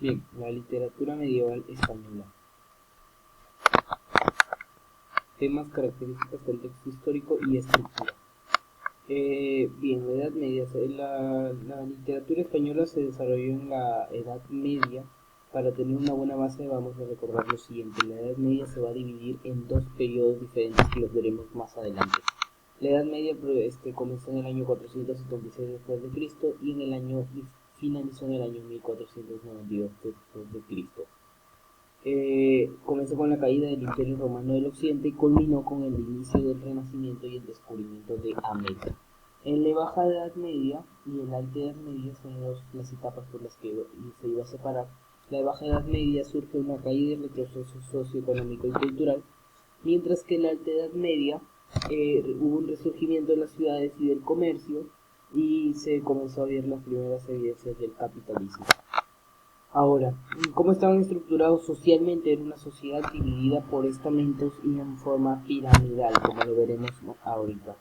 Bien, la literatura medieval española. Temas, características, contexto histórico y estructura. Bien, la Edad Media. La literatura española se desarrolló en la Edad Media. Para tener una buena base vamos a recordar lo siguiente. La Edad Media se va a dividir en dos periodos diferentes que los veremos más adelante. La Edad Media comenzó en el año 476 después de Cristo y finalizó en el año 1492 después de Cristo. Comenzó con la caída del Imperio Romano del Occidente y culminó con el inicio del Renacimiento y el descubrimiento de América. En la Baja Edad Media y en la Alta Edad Media son las etapas por las que se iba a separar. La Baja Edad Media surge una caída y retroceso socioeconómico y cultural, mientras que en la Alta Edad Media hubo un resurgimiento de las ciudades y del comercio y se comenzó a ver las primeras evidencias del capitalismo. Ahora, ¿cómo estaban estructurados socialmente? Era una sociedad dividida por estamentos y en forma piramidal, como lo veremos ahorita.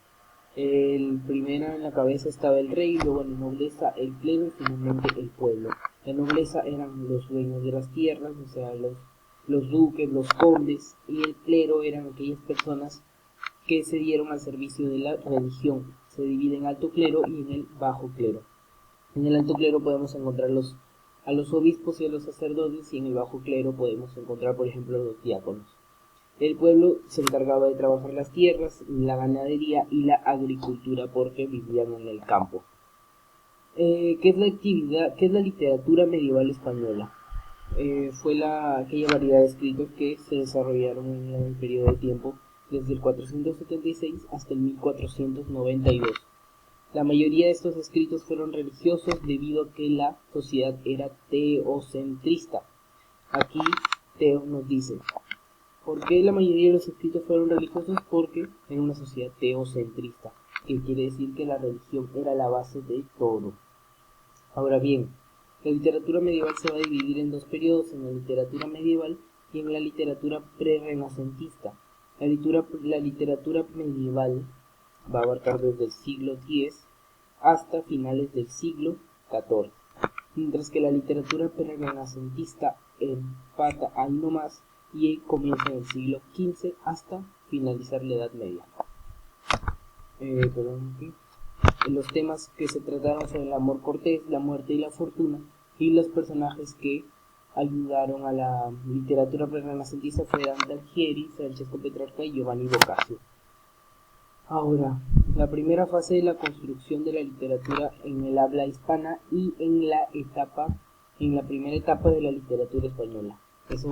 El primero en la cabeza estaba el rey, luego la nobleza, el clero y finalmente el pueblo. La nobleza eran los dueños de las tierras, o sea, los duques, los condes, y el clero eran aquellas personas que se dieron al servicio de la religión. Se divide en alto clero y en el bajo clero. En el alto clero podemos encontrar a los obispos y a los sacerdotes, y en el bajo clero podemos encontrar, por ejemplo, a los diáconos. El pueblo se encargaba de trabajar las tierras, la ganadería y la agricultura porque vivían en el campo. ¿Qué es la literatura medieval española? Fue aquella variedad de escritos que se desarrollaron en el periodo de tiempo desde el 476 hasta el 1492. La mayoría de estos escritos fueron religiosos debido a que la sociedad era teocentrista. Aquí Teo nos dice, ¿por qué la mayoría de los escritos fueron religiosos? Porque era una sociedad teocentrista, que quiere decir que la religión era la base de todo. Ahora bien, la literatura medieval se va a dividir en dos periodos, en la literatura medieval y en la literatura prerrenacentista. La literatura medieval va a abarcar desde el siglo X hasta finales del siglo XIV, mientras que la literatura prerrenacentista empata ahí nomás y comienza en el siglo XV hasta finalizar la Edad Media. Los temas que se trataron son el amor cortés, la muerte y la fortuna, y los personajes que ayudaron a la literatura prerrenacentista fue Dante Alighieri, Francesco Petrarca y Giovanni Boccaccio. Ahora, la primera fase de la construcción de la literatura en el habla hispana y en la primera etapa de la literatura española. Eso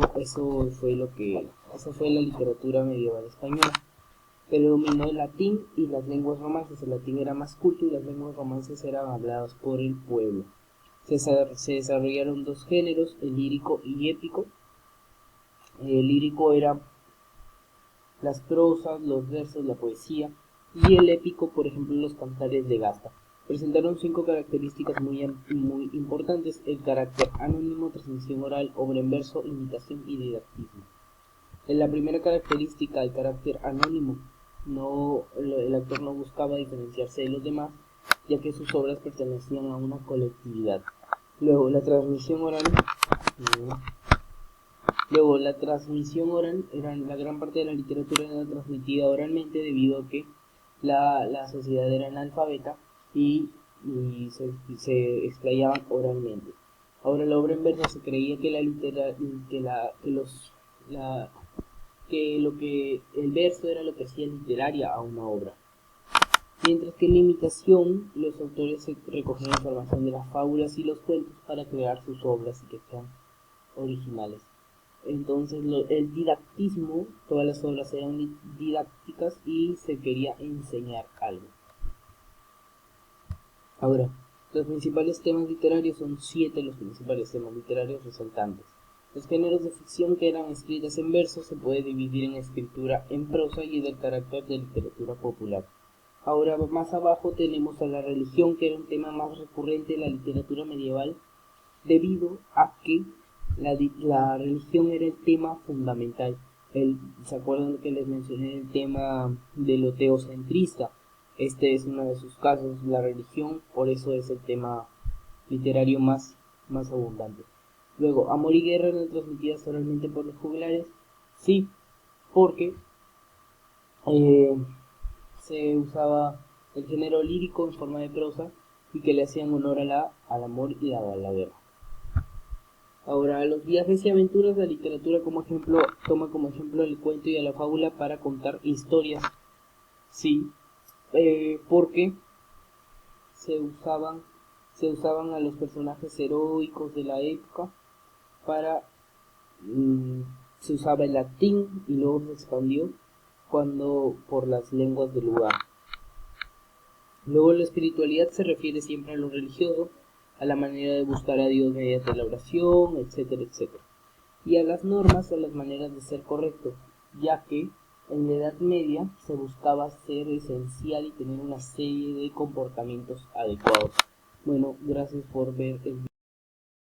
fue la literatura medieval española. Predominó el latín y las lenguas romances. El latín era más culto y las lenguas romances eran habladas por el pueblo. Se desarrollaron dos géneros, el lírico y épico. El lírico era las prosas, los versos, la poesía, y el épico, por ejemplo, los cantares de gasta. Presentaron 5 características muy importantes: el carácter anónimo, transmisión oral, obra en verso, imitación y didactismo. En la primera característica, el carácter anónimo, el autor no buscaba diferenciarse de los demás, ya que sus obras pertenecían a una colectividad. Luego, la transmisión oral, la gran parte de la literatura era transmitida oralmente debido a que la sociedad era analfabeta y se explayaban oralmente. Ahora, la obra en verso, se creía que el verso era lo que hacía literaria a una obra. Mientras que en la imitación, los autores recogían información de las fábulas y los cuentos para crear sus obras y que sean originales. Entonces, el didactismo, todas las obras eran didácticas y se quería enseñar algo. Ahora, los principales temas literarios son 7 los principales temas literarios resaltantes. Los géneros de ficción que eran escritas en verso se puede dividir en escritura en prosa y del carácter de literatura popular. Ahora, más abajo tenemos a la religión, que era un tema más recurrente en la literatura medieval debido a que la religión era el tema fundamental. ¿Se acuerdan que les mencioné el tema de lo teocentrista? Este es uno de sus casos, la religión, por eso es el tema literario más abundante. Luego, amor y guerra eran transmitidas oralmente por los juglares. Sí, porque eh, se usaba el género lírico en forma de prosa y que le hacían honor al amor y a la guerra. Ahora, los viajes y aventuras, la literatura como ejemplo, toma como ejemplo el cuento y a la fábula para contar historias. Sí, porque se usaban, se usaban a los personajes heroicos de la época para... mm, se usaba el latín y luego se expandió cuando por las lenguas del lugar. Luego la espiritualidad se refiere siempre a lo religioso, a la manera de buscar a Dios mediante la oración, etcétera, etcétera. Y a las normas o las maneras de ser correcto, ya que en la Edad Media se buscaba ser esencial y tener una serie de comportamientos adecuados. Bueno, gracias por ver el video.